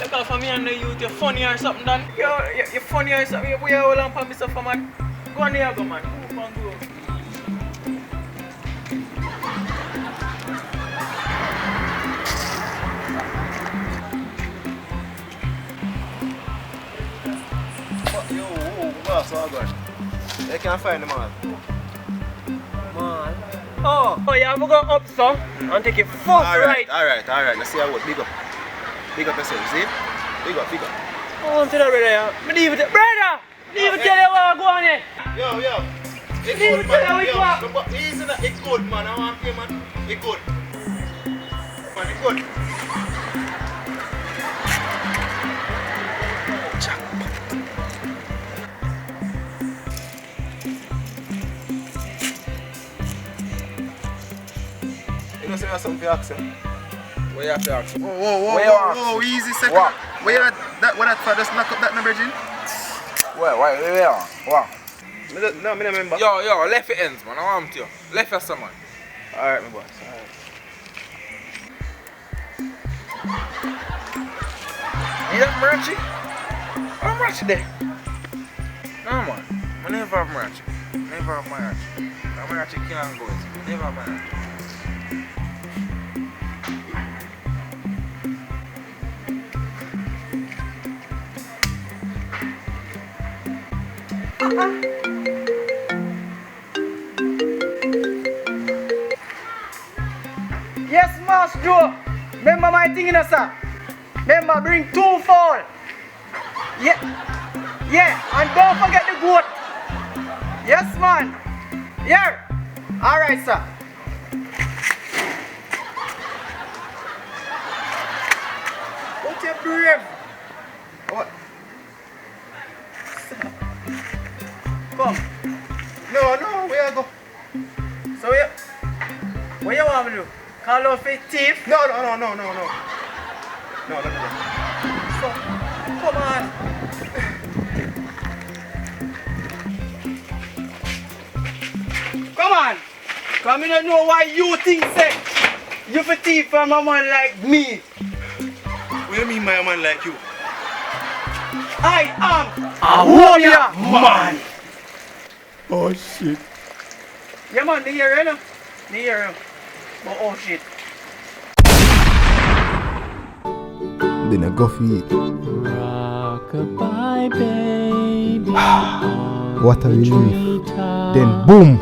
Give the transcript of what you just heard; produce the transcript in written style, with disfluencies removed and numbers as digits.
You call for me and the youth, you're funny or something, Dan? You're funny or something? You're all on for me, suffer, man. Go on there, go, man. Move on, go. Yo, boss, all good. You can't find the man. Man. Oh, yeah, I'm going up, son, and take it first right. Alright. Let's see how it works. Big up. Big up yourself, see? Big up. I want to know, brother. Yeah. Leave it, brother! Leave it, tell you what I'm going here. Yo. It's Leave good, it, man. tell you what. Yo, but easy that. It's good, man. I want you, man. It's good. Man, it's good. You know, say you have something to ask him? What you have to ask? Whoa, easy second. What? Where that for? Just knock up that number, Jin? Where? What? No, I remember. Yo, left your ends, man. I want you. Left your son, man. Alright, my boss. Alright. You have Marachi? I'm Marachi there. No, man. I never have Marachi. Never have Marachi. Marachi can't go. Never have Marachi. Yes, Master Joe. Remember my thing, sir. Remember, bring 2 fowl. Yeah, and don't forget the goat. Yes, man. Here. All right, sir. What's your brave? What? Come. No, where I go? So, what you want me to do? Call off a thief? No. So, come on. Come on. Come in and know why you think say you for thief from a man like me. What do you mean by a man like you? I am a warrior man. Oh shit. Yeah, man, they hear you. They hear you. But oh shit. Then I go for it. Rockabye, baby. What a relief. Then boom.